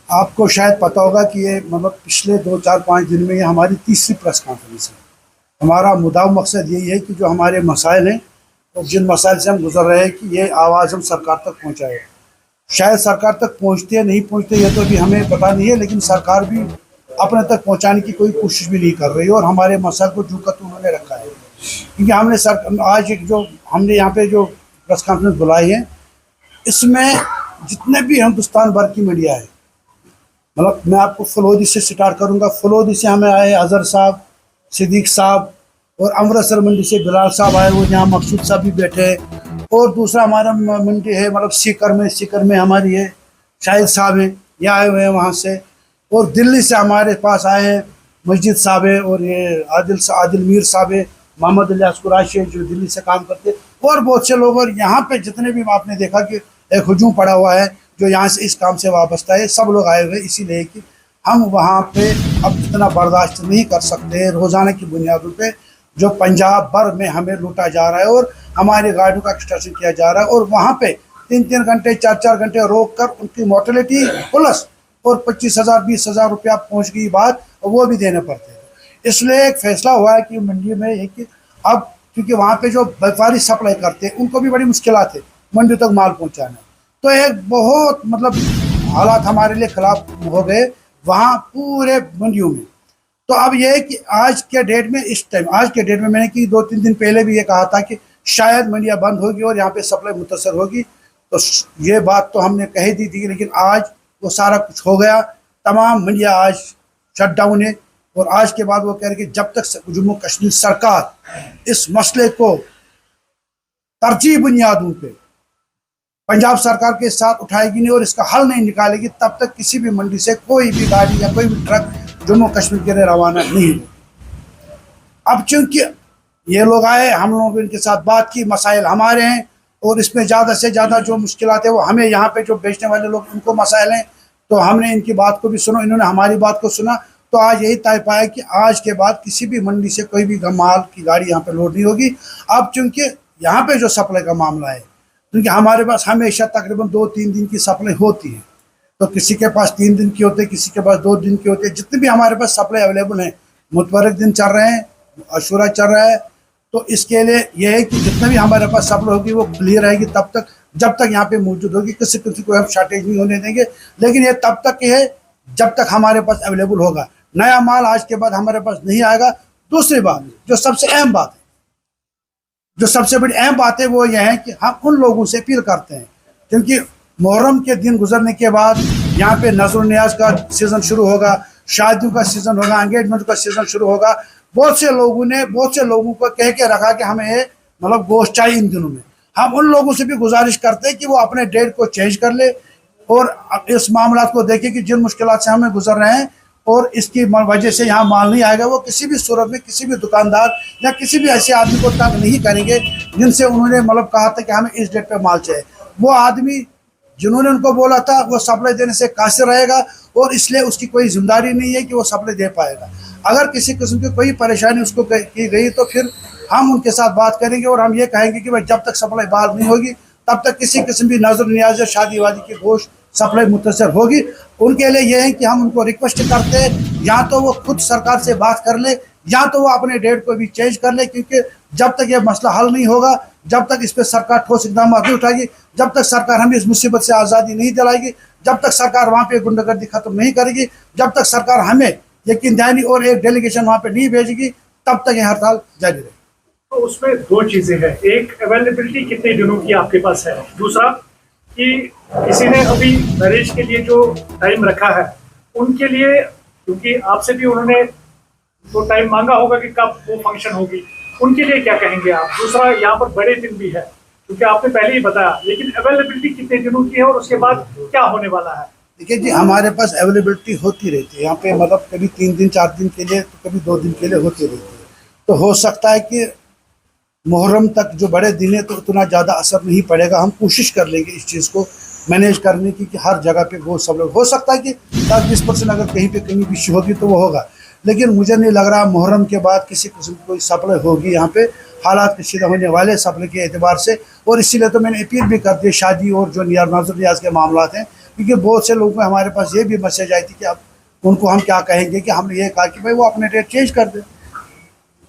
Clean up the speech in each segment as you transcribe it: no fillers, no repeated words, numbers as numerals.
आपको शायद पता होगा कि ये मतलब पिछले 2 4 5 दिन में ये हमारी तीसरी प्रेस कॉन्फ्रेंस है। हमारा मुद्दा मकसद यही है कि जो हमारे मसाइल हैं और जिन मसाइल से हम गुजर रहे हैं कि ये आवाज़ हम सरकार तक पहुँचाए। शायद सरकार तक पहुँचती है नहीं पहुँचती ये तो अभी हमें पता नहीं है, लेकिन सरकार भी अपने तक पहुँचाने की कोई कोशिश भी नहीं कर रही है और हमारे मसाइल को जू का तू उन्होंने रखा है। क्योंकि हमने सर आज एक जो हमने यहाँ पे जो प्रेस कॉन्फ्रेंस बुलाई है, इसमें जितने भी हिंदुस्तान भर की मीडिया है, मतलब मैं आपको फलोदी से स्टार्ट करूंगा। फलोदी से हमें आए अजहर साहब, सिद्दीक साहब, और अमृतसर मंडी से बिलाल साहब आए हुए, यहाँ मकसूद साहब भी बैठे हैं। और दूसरा हमारा मंडी है मतलब सीकर में हमारी है शाहिद साहब हैं, ये आए हुए हैं वहाँ से। और दिल्ली से हमारे पास आए हैं मस्जिद साहब है, और ये आदिल मीर साहब है, मोहम्मद इलियास कुरैशी जो दिल्ली से काम करते हैं, और बहुत से लोग। और यहाँ पे जितने भी आपने देखा कि एक हुजूम पड़ा हुआ है जो यहाँ से इस काम से वाबस्ता है, सब लोग आए हुए इसीलिए कि हम वहाँ पे अब इतना बर्दाश्त नहीं कर सकते। रोज़ाना की बुनियादों पे जो पंजाब भर में हमें लूटा जा रहा है और हमारी गाड़ियों का एक्सटॉर्शन किया जा रहा है, और वहाँ पे 3 3 घंटे 4 4 घंटे रोक कर उनकी मोर्टेलिटी प्लस और 25,000 20,000 रुपया पहुँच गई बात, और वो भी देने पड़ते हैं। इसलिए एक फैसला हुआ है कि मंडी में है कि अब क्योंकि वहाँ पे जो व्यापारी सप्लाई करते हैं उनको भी बड़ी मुश्किलात है मंडी तक माल पहुँचाना, तो एक बहुत मतलब हालात हमारे लिए खराब हो गए वहाँ पूरे मंडियों में। तो अब ये है कि आज के डेट में आज के डेट में मैंने कि 2 3 दिन पहले भी ये कहा था कि शायद मंडियाँ बंद होगी और यहाँ पे सप्लाई मुतासर होगी, तो ये बात तो हमने कह दी थी, लेकिन आज वो सारा कुछ हो गया। तमाम मंडियाँ आज शट डाउन है, और आज के बाद वो कह रहे कि जब तक जम्मू कश्मीर सरकार इस मसले को तरजीह बुनियादों पे पंजाब सरकार के साथ उठाएगी नहीं और इसका हल नहीं निकालेगी, तब तक किसी भी मंडी से कोई भी गाड़ी या कोई भी ट्रक जम्मू कश्मीर के लिए रवाना नहीं होगी। अब चूंकि ये लोग आए, हम लोगों ने इनके साथ बात की, मसाइल हमारे हैं और इसमें ज़्यादा से ज़्यादा जो मुश्किलात है वो हमें यहाँ पे जो बेचने वाले लोग उनको मसाइल हैं, तो हमने इनकी बात को भी सुना, इन्होंने हमारी बात को सुना। तो आज यही तय पाया कि आज के बाद किसी भी मंडी से कोई भी माल की गाड़ी यहाँ पे लोड नहीं होगी। अब चूंकि यहाँ पे जो सप्लाई का मामला है, क्योंकि हमारे पास हमेशा तकरीबन 2 3 दिन की सप्लाई होती है, तो किसी के पास 3 दिन की होती है, किसी के पास 2 दिन की होती है। जितने भी हमारे पास सप्लाई अवेलेबल है, मुतबरक दिन चल रहे हैं, अशूरा चल रहा है, तो इसके लिए यह है कि जितना भी हमारे पास सप्लाई होगी वो क्लियर रहेगी तब तक, जब तक यहाँ पे मौजूद होगी। किसी को हम शॉर्टेज नहीं होने देंगे, लेकिन ये तब तक है जब तक हमारे पास अवेलेबल होगा। नया माल आज के बाद हमारे पास नहीं आएगा। दूसरी बात जो सबसे अहम बात है, जो सबसे बड़ी अहम बात है वो यह है कि हम उन लोगों से अपील करते हैं, क्योंकि मुहर्रम के दिन गुजरने के बाद यहाँ पे नज़र न्याज का सीज़न शुरू होगा, शादियों का सीज़न होगा, एंगेजमेंट का सीज़न शुरू होगा। बहुत से लोगों को कह के रखा कि हमें मतलब गोश्त चाहिए इन दिनों में। हम उन लोगों से भी गुजारिश करते हैं कि वो अपने डेट को चेंज कर ले और इस मामला को देखें कि जिन मुश्किलात से हमें गुजर रहे हैं और इसकी वजह से यहाँ माल नहीं आएगा, वो किसी भी सूरत में किसी भी दुकानदार या किसी भी ऐसे आदमी को तंग नहीं करेंगे जिनसे उन्होंने मतलब कहा था कि हमें इस डेट पे माल चाहिए। वो आदमी जिन्होंने उनको बोला था वो सप्लाई देने से कासिर रहेगा, और इसलिए उसकी कोई जिम्मेदारी नहीं है कि वो सप्लाई दे पाएगा। अगर किसी किस्म की कोई परेशानी उसको की गई तो फिर हम उनके साथ बात करेंगे और हम ये कहेंगे कि भाई जब तक सप्लाई बहाल नहीं होगी तब तक किसी किस्म की नजर न्याज या शादी वादी की गोश्त सप्लाई मुतासर होगी। उनके लिए ये है कि हम उनको रिक्वेस्ट करते हैं या तो वो खुद सरकार से बात कर ले या तो वो अपने डेट को भी चेंज कर ले, क्योंकि जब तक ये मसला हल नहीं होगा, जब तक इस पर सरकार ठोस इकदाम नहीं उठाएगी, जब तक सरकार हमें इस मुसीबत से आज़ादी नहीं दिलाएगी, जब तक सरकार वहाँ पे गुंडागर्दी खत्म नहीं करेगी, जब तक सरकार हमें यकीन दहानी और एक डेलीगेशन वहाँ पे नहीं भेजेगी, तब तक ये हड़ताल जारी रहेगी। तो उसमें 2 चीज़ें हैं, एक अवेलेबिलिटी कितने दिनों की आपके पास है, दूसरा कि किसी ने अभी मैरिज के लिए जो टाइम रखा है उनके लिए, क्योंकि आपसे भी उन्होंने तो टाइम मांगा होगा कि कब वो फंक्शन होगी, उनके लिए क्या कहेंगे आप। दूसरा यहाँ पर बड़े दिन भी है क्योंकि आपने पहले ही बताया, लेकिन अवेलेबिलिटी कितने दिनों की है और उसके बाद क्या होने वाला है। देखिए जी, हमारे पास अवेलेबिलिटी होती रहती है यहाँ पे, मतलब कभी 3 दिन 4 दिन के लिए तो कभी 2 दिन के लिए होती रहती है। तो हो सकता है कि मुहर्रम तक जो बड़े दिन है तो उतना ज़्यादा असर नहीं पड़ेगा। हम कोशिश कर लेंगे इस चीज़ को मैनेज करने की कि हर जगह पे वो सब लोग, हो सकता है कि 10 20% अगर कहीं पे कमी विषय होगी तो वो होगा, लेकिन मुझे नहीं लग रहा मुहर्रम के बाद किसी किस्म की कोई सप्लाई होगी यहाँ पे। हालात कशीदा होने वाले सप्लाई के एतबार से, और इसीलिए तो मैंने अपील भी कर दी शादी और जो नजर रियाज के मामला हैं क्योंकि बहुत से लोगों को हमारे पास ये भी मैसेज आई थी कि अब उनको हम क्या कहेंगे कि हमने ये कहा कि भाई वो अपने रेट चेंज कर दे।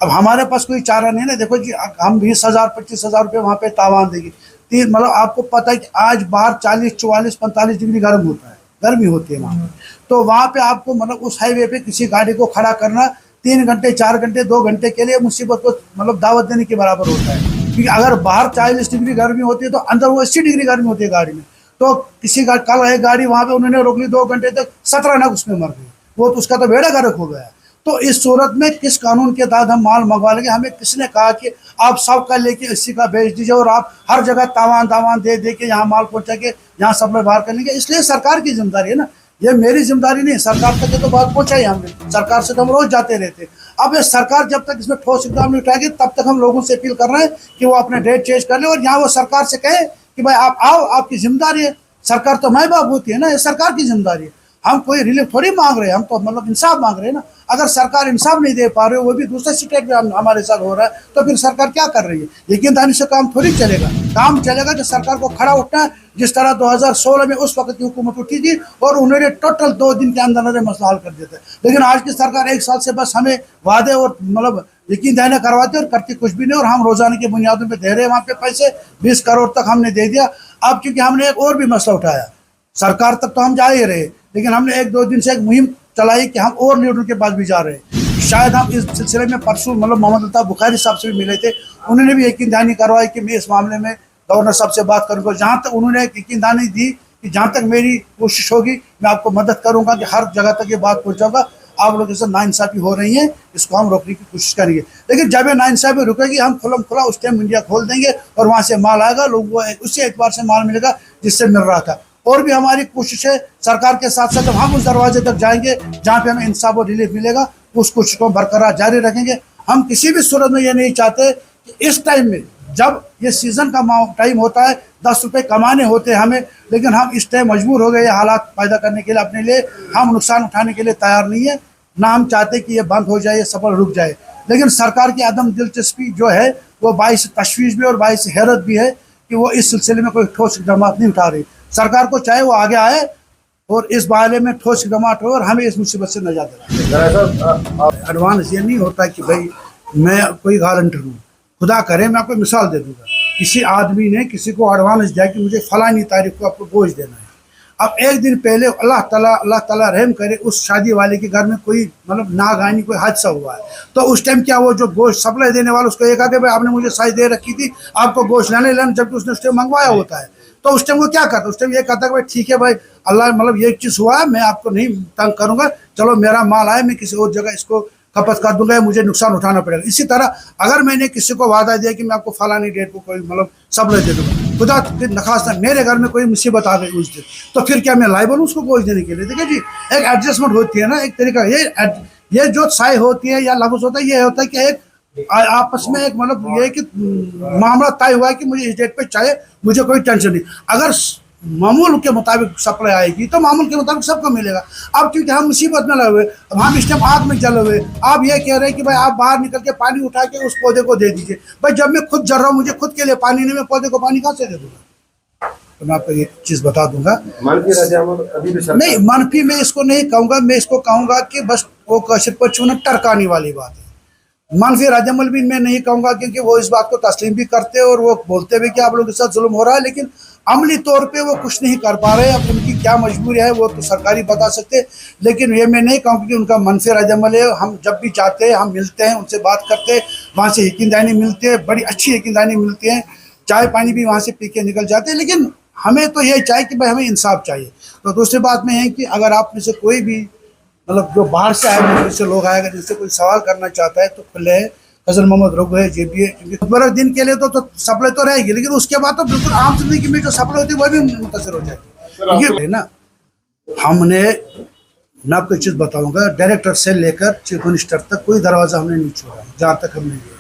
अब हमारे पास कोई चारा नहीं ना। देखो जी, हम 20,000 25,000 रुपये वहाँ पे तावान देंगे। तीन मतलब आपको पता है कि आज बाहर 40 44 45 डिग्री गर्म होता है, गर्मी होती है वहाँ पे। तो वहाँ पे आपको मतलब उस हाईवे पे किसी गाड़ी को खड़ा करना 3 घंटे 4 घंटे 2 घंटे के लिए मुसीबत को मतलब दावत देने के बराबर होता है। क्योंकि अगर बाहर 40 डिग्री गर्मी होती है तो अंदर वो 80 डिग्री गर्मी होती है गाड़ी में। तो किसी का कल एक गाड़ी वहाँ पे उन्होंने रोक ली, 2 घंटे तक 17 नग उसमें मर गए। वो तो उसका तो बेड़ा गर्क हो गया। तो इस सूरत में किस कानून के तहत हम माल मंगवा लेंगे? हमें किसने कहा कि आप सबका लेके 80 का बेच दीजिए और आप हर जगह तावान दावान दे दे के यहाँ माल पहुँचा के यहाँ सप्लाई बाहर कर लेंगे? इसलिए सरकार की जिम्मेदारी है ना, ये मेरी जिम्मेदारी नहीं। सरकार तक ये तो बात पहुँचाई हमने, सरकार से तो हम रोज जाते रहते। अब ये सरकार जब तक इसमें ठोस इकदाम नहीं उठाएगी तब तक हम लोगों से अपील कर रहे हैं कि वो अपने डेट चेंज कर ले और यहाँ वो सरकार से कहे कि भाई आप आओ, आपकी जिम्मेदारी है। सरकार तो माँ बाप होती है ना, ये सरकार की जिम्मेदारी है। हम कोई रिलीफ थोड़ी मांग रहे हैं, हम तो मतलब इंसाफ मांग रहे हैं ना। अगर सरकार इंसाफ नहीं दे पा रही हो, वो भी दूसरे स्टेट में हमारे साथ हो रहा है, तो फिर सरकार क्या कर रही है? यकीनदानी से काम थोड़ी चलेगा। काम चलेगा जो सरकार को खड़ा उठना है, जिस तरह 2016 में उस वक्त की हुकूमत उठी थी और उन्होंने टोटल 2 दिन के अंदर मसला हल कर देता है। लेकिन आज की सरकार 1 साल से बस हमें वादे और मतलब यकीन दहानी करवाते और करती कुछ भी नहीं। और हम रोजाना की बुनियादों पर दे रहे हैं वहाँ पे पैसे, 20 करोड़ तक हमने दे दिया। अब क्योंकि हमने एक और भी मसला उठाया, सरकार तक तो हम जा ही रहे, लेकिन हमने 1-2 दिन से एक मुहिम चलाई कि हम और लीडर के पास भी जा रहे हैं। शायद हम इस सिलसिले में परसों मतलब मोहम्मद अल्ताफ बुखारी साहब से भी मिले थे, उन्होंने भी यकीन दहानी करवाई कि मैं इस मामले में गवर्नर साहब से बात करूँगा। जहाँ तक उन्होंने यकीन दहानी दी कि जहाँ तक मेरी कोशिश होगी मैं आपको मदद करूँगा कि हर जगह तक ये बात पहुँचाऊँगा। आप लोगों से नाइंसाफ़ी हो रही है, इसको हम रोकने की कोशिश करेंगे। लेकिन जब ये नाइंसाफ़ी रुकेगी हम खुलम खुला उस टाइम इंडिया खोल देंगे और वहाँ से माल आएगा, लोगों को उसी एतबार से माल मिलेगा जिससे मिल रहा था। और भी हमारी कोशिश है सरकार के साथ साथ हम उस दरवाजे तक जाएंगे जहाँ पे हमें इंसाफ और रिलीफ मिलेगा, उस कोशिश को बरकरार जारी रखेंगे। हम किसी भी सूरत में ये नहीं चाहते कि इस टाइम में जब ये सीज़न का टाइम होता है 10 रुपये कमाने होते हैं हमें, लेकिन हम इस टाइम मजबूर हो गए ये हालात पैदा करने के लिए अपने लिए। हम नुकसान उठाने के लिए तैयार नहीं है, ना हम चाहते कि ये बंद हो जाए, ये सफर रुक जाए। लेकिन सरकार की अदम दिलचस्पी जो है वो बाइस तशवीश भी और बाइस हैरत भी है कि वो इस सिलसिले में कोई ठोस इकदाम नहीं उठा रही। सरकार को चाहे वो आगे आए और इस बारे में ठोस इकदाम हो और हमें इस मुसीबत से नजात दिलाए। एडवांस ये नहीं होता कि भाई मैं कोई गारंटर हूँ। खुदा करे, मैं आपको मिसाल दे दूंगा, किसी आदमी ने किसी को एडवांस दिया कि मुझे फलानी तारीख को आपको गोश्त देना है। अब एक दिन पहले अल्लाह ताला रहम करे उस शादी वाले के घर में कोई मतलब नागानी कोई हादसा हुआ है, तो उस टाइम क्या वो जो गोश्त सप्लाई देने वाला उसको ये कहा कि भाई आपने मुझे साइज दे रखी थी, आपको गोश्त लेने जबकि उसने उस टाइम मंगवाया होता है। तो उस टाइम वो क्या करता है? उस टाइम ये कहता है कि भाई ठीक है भाई अल्लाह मतलब ये चीज़ हुआ है, मैं आपको नहीं तंग करूँगा, चलो मेरा माल आए, मैं किसी और जगह इसको खपत कर दूंगा, मुझे नुकसान उठाना पड़ेगा। इसी तरह अगर मैंने किसी को वादा दिया कि मैं आपको फलानी डेट को कोई मतलब सप्लाई दे दूंगा, खुदा नखास्ता मेरे घर में कोई मुसीबत आ गई उस दिन, तो फिर क्या मैं लायबल हूँ उसको गोश्त देने के लिए? देखिए जी, एक एडजस्टमेंट होती है ना, एक तरीका। ये जो साय होती है या लफ्ज़ होता है, ये होता है कि एक आपस में एक मतलब ये कि मामला तय हुआ है कि मुझे इस डेट पे चाहिए, मुझे कोई टेंशन नहीं। अगर मामूल के मुताबिक सप्लाई आएगी तो मामूल के मुताबिक सबको मिलेगा। अब क्योंकि हम मुसीबत में लगे हुए, अब हम इस टाइम आग में जले हुए, आप ये कह रहे हैं कि भाई आप बाहर निकल के पानी उठा के उस पौधे को दे दीजिए। भाई जब मैं खुद जल रहा हूँ, मुझे खुद के लिए पानी नहीं, मैं पौधे को पानी कहाँ से दे दूंगा? तो मैं आपको एक चीज़ बता दूंगा, नहीं मनफी मैं इसको नहीं कहूँगा, मैं इसको कहूँगा कि बस वो कशिर पर चूना टरकाने वाली बात है। मनफी रद्दमल भी मैं नहीं कहूँगा, क्योंकि वो इस बात को तस्लीम भी करते और वो बोलते भी कि आप लोगों के साथ जुल्म हो रहा है, लेकिन अमली तौर पे वो कुछ नहीं कर पा रहे। अब उनकी क्या मजबूरी है वो तो सरकारी बता सकते, लेकिन ये मैं नहीं कहूँ कि उनका मन से रद्दमल है। हम जब भी चाहते हैं हम मिलते हैं, उनसे बात करते हैं, वहाँ से यकीनदानी मिलती है, बड़ी अच्छी यकीनदानी मिलती है, चाय पानी भी वहाँ से पी के निकल जाते हैं। लेकिन हमें तो ये चाहिए कि भाई हमें इंसाफ चाहिए। तो दूसरी बात में है कि अगर आप में से कोई भी मतलब जो बाहर से आए हुए जैसे लोग आएगा, जिससे कोई सवाल करना चाहता है तो खुले है। फजल मोहम्मद रोग है, जे भी है, क्योंकि बड़ा दिन के लिए तो सप्लाई तो रहेगी, लेकिन उसके बाद तो बिल्कुल आम जिंदगी में जो सप्लाई होती है वो भी मुतासर हो जाएगी। ये ना हमने, मैं आपको चीज़ बताऊंगा, डायरेक्टर से लेकर चीफ मिनिस्टर तक कोई दरवाज़ा हमने नहीं छोड़ा जहाँ तक हमने गए।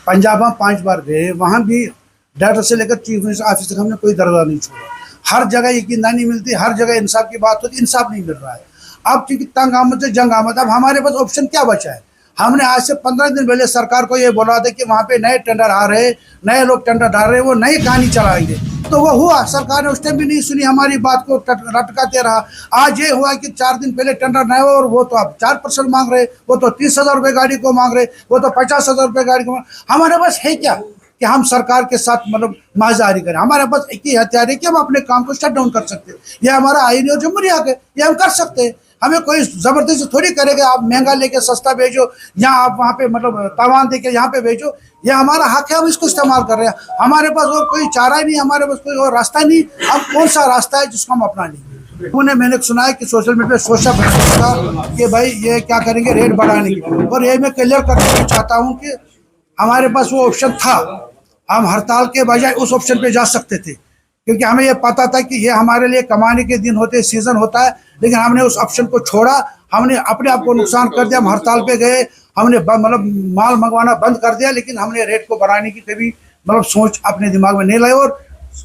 पंजाब हम 5 बार गए, वहाँ भी डायरेक्टर से लेकर चीफ मिनिस्टर ऑफिस तक हमने कोई दरवाज़ा नहीं छोड़ा। हर जगह यकीनदानी मिलती है, हर जगह इंसाफ की बात होती है, इंसाफ नहीं मिल रहा है। अब क्योंकि तंग आमद से जंग आमद, अब हमारे पास ऑप्शन क्या बचा है? हमने आज से 15 दिन पहले सरकार को ये बोला था कि वहाँ पे नए टेंडर आ रहे, नए लोग टेंडर डाल रहे, वो नई कहानी चलाएंगे। तो वो हुआ, सरकार ने उस टाइम भी नहीं सुनी हमारी बात को, लटकाते रहा। आज ये हुआ कि 4 दिन पहले टेंडर नया हुआ और वो तो अब 4% मांग रहे, वो तो 30,000 रुपये गाड़ी को मांग रहे, वो तो 50,000 रुपये गाड़ी को। हमारे पास है क्या कि हम सरकार के साथ मतलब माजदारी करें? हमारे पास एक ही हथियार है कि हम अपने काम को शट डाउन कर सकते हैं। यह हमारा आईनी और जमहूरी हक है, ये हम कर सकते हैं। हमें कोई जबरदस्ती थोड़ी करेगा आप महंगा लेके सस्ता भेजो या आप वहाँ पे मतलब तावान दे के यहाँ पे भेजो। ये हमारा हक है, हम इसको इस्तेमाल कर रहे हैं। हमारे पास और कोई चारा ही नहीं, हमारे पास कोई और रास्ता नहीं। अब कौन सा रास्ता है जिसको हम अपना लेंगे? उन्हें मैंने सुना है कि सोशल मीडिया पे सोचा कि भाई ये क्या करेंगे रेट बढ़ाने की, और ये मैं क्लियर करना चाहता हूँ कि हमारे पास वो ऑप्शन था, हम हड़ताल के बजाय उस ऑप्शन पे जा सकते थे, क्योंकि हमें ये पता था कि ये हमारे लिए कमाने के दिन होते, सीजन होता है। लेकिन हमने उस ऑप्शन को छोड़ा, हमने अपने आप को नुकसान कर दिया। हम हड़ताल पे गए, हमने मतलब माल मंगवाना बंद कर दिया, लेकिन हमने रेट को बढ़ाने की कभी मतलब सोच अपने दिमाग में नहीं लाई। और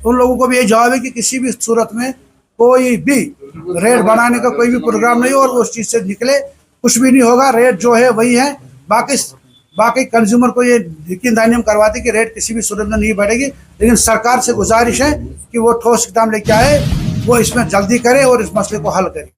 उन लोगों को भी ये जवाब है कि किसी भी सूरत में कोई भी रेट बढ़ाने का कोई भी प्रोग्राम नहीं, और उस चीज़ से निकले कुछ भी नहीं होगा। रेट जो है वही है। बाकी कंज्यूमर को ये यकीन हम करवाते कि रेट किसी भी सूरत में नहीं बढ़ेगी। लेकिन सरकार से गुजारिश है कि वो ठोस इक़दाम लेके आए, वो इसमें जल्दी करे और इस मसले को हल करे।